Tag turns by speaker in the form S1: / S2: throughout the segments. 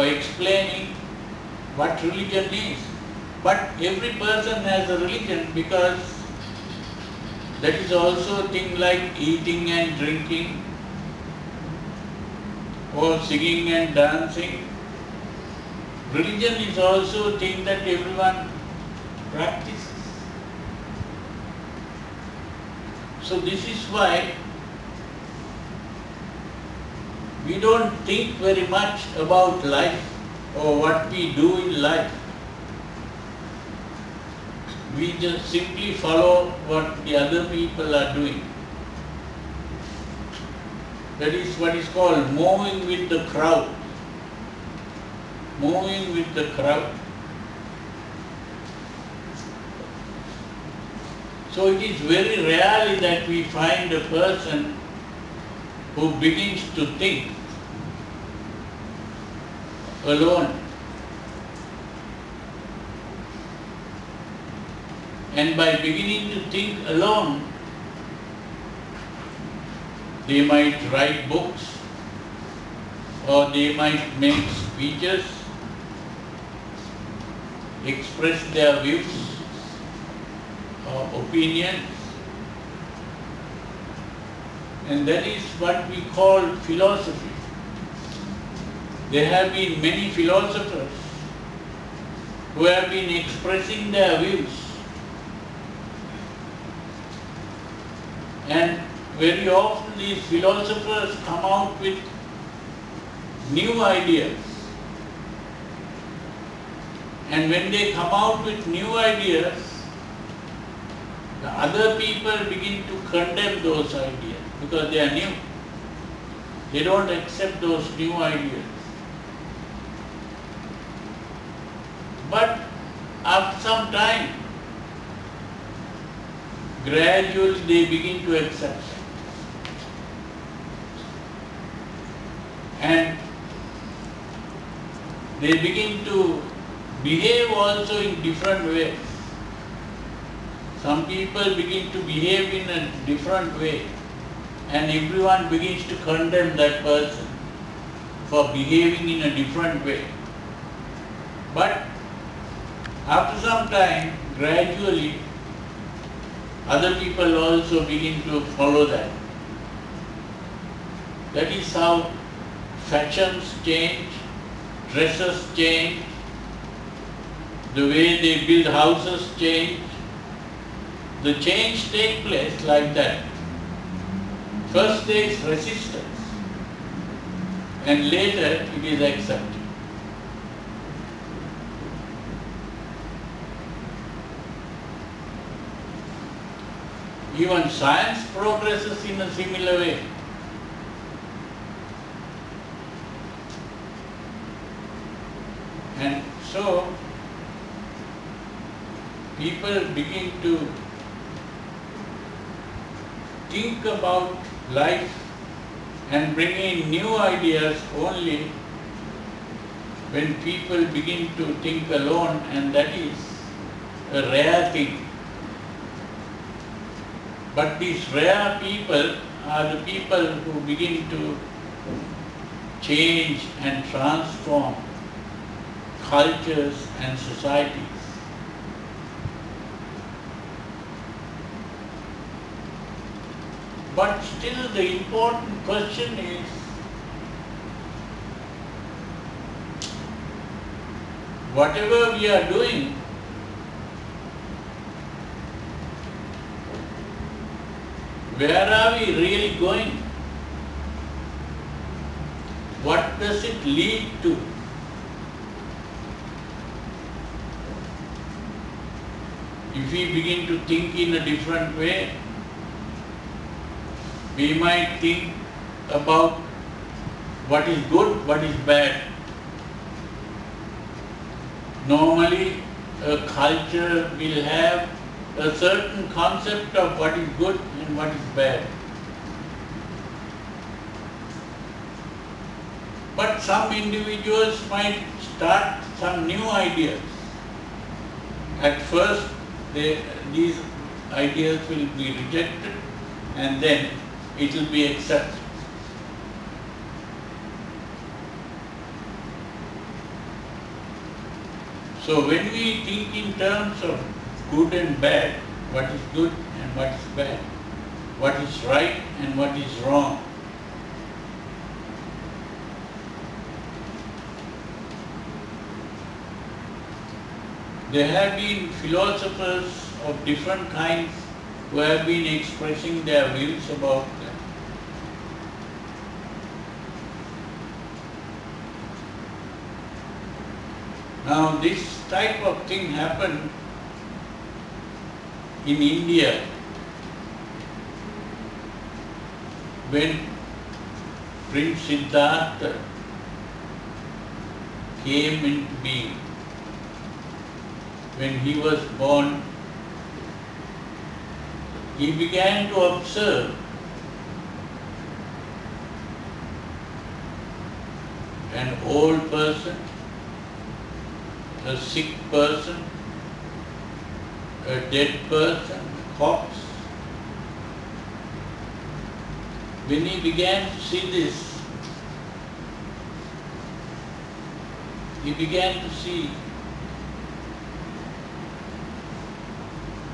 S1: or explaining what religion is. But every person has a religion, because that is also a thing like eating and drinking, or singing and dancing. Religion is also a thing that everyone practices. So this is why we don't think very much about life or what we do in life. We just simply follow what the other people are doing. That is what is called moving with the crowd. Moving with the crowd. So it is very rarely that we find a person who begins to think alone. And by beginning to think alone, they might write books, or they might make speeches, express their views or opinions, and that is what we call philosophy. There have been many philosophers who have been expressing their views, and very often these philosophers come out with new ideas. And when they come out with new ideas, the other people begin to condemn those ideas because they are new. They don't accept those new ideas. But after some time, gradually they begin to accept. And they begin to behave also in different ways. Some people begin to behave in a different way, and everyone begins to condemn that person for behaving in a different way. But after some time, gradually, other people also begin to follow that. That is how fashions change, dresses change, the way they build houses change. The change takes place like that. First there is resistance, and later it is accepted. Even science progresses in a similar way. And so, people begin to think about life and bring in new ideas only when people begin to think alone, and that is a rare thing. But these rare people are the people who begin to change and transform cultures and societies. But still the important question is, whatever we are doing, where are we really going? What does it lead to? If we begin to think in a different way, we might think about what is good, what is bad. Normally, a culture will have a certain concept of what is good and what is bad. But some individuals might start some new ideas. At first, these ideas will be rejected, and then it will be accepted. So when we think in terms of good and bad, what is good and what is bad, what is right and what is wrong, there have been philosophers of different kinds who have been expressing their views about that. Now this type of thing happened in India when Prince Siddhartha came into being. When he was born, he began to observe an old person, a sick person, a dead person, a corpse. When he began to see this, he began to see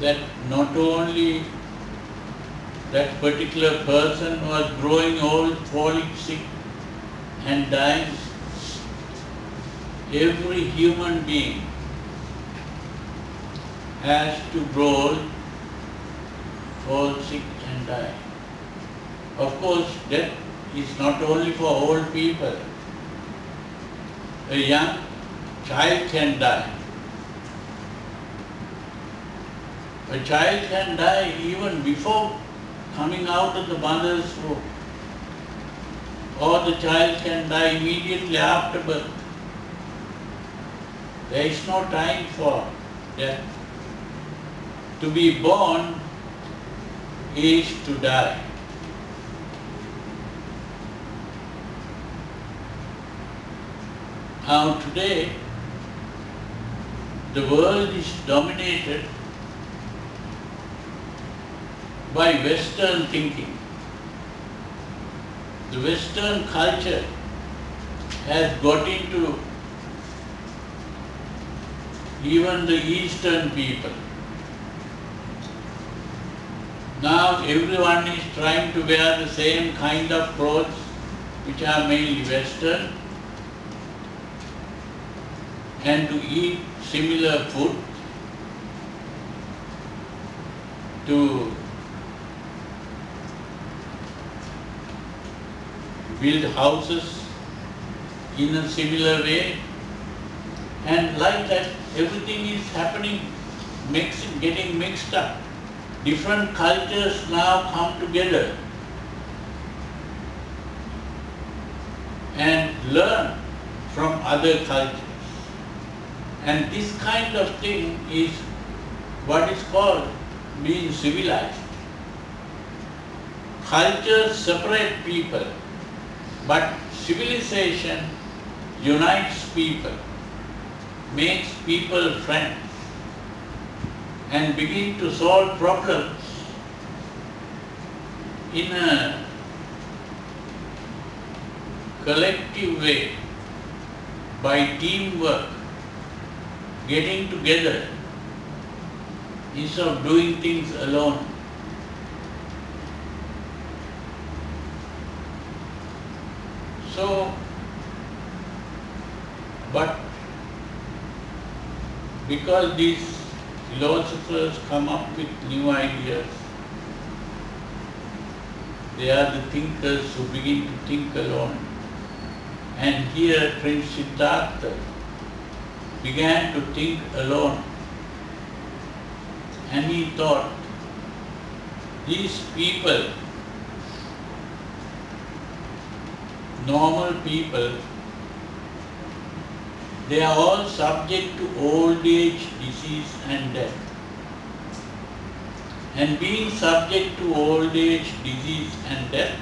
S1: that not only that particular person was growing old, falling sick and dying, every human being has to grow old, fall sick and die. Of course, death is not only for old people. A young child can die. A child can die even before coming out of the mother's womb, or the child can die immediately after birth. There is no time for death. To be born is to die. Now today, the world is dominated by Western thinking. The Western culture has got into even the Eastern people. Now everyone is trying to wear the same kind of clothes, which are mainly Western, and to eat similar food, to build houses in a similar way, and like that everything is happening, getting mixed up. Different cultures now come together and learn from other cultures. And this kind of thing is what is called being civilized. Cultures separate people, but civilization unites people, makes people friends, and begin to solve problems in a collective way by teamwork, getting together instead of doing things alone. So, but because these philosophers come up with new ideas, they are the thinkers who begin to think alone. And here Prince Siddhartha began to think alone. And he thought, these people, normal people, they are all subject to old age, disease and death. And being subject to old age, disease and death,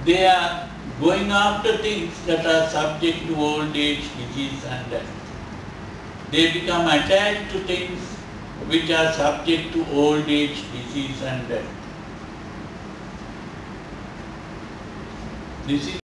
S1: they are going after things that are subject to old age, disease and death. They become attached to things which are subject to old age, disease and death. This is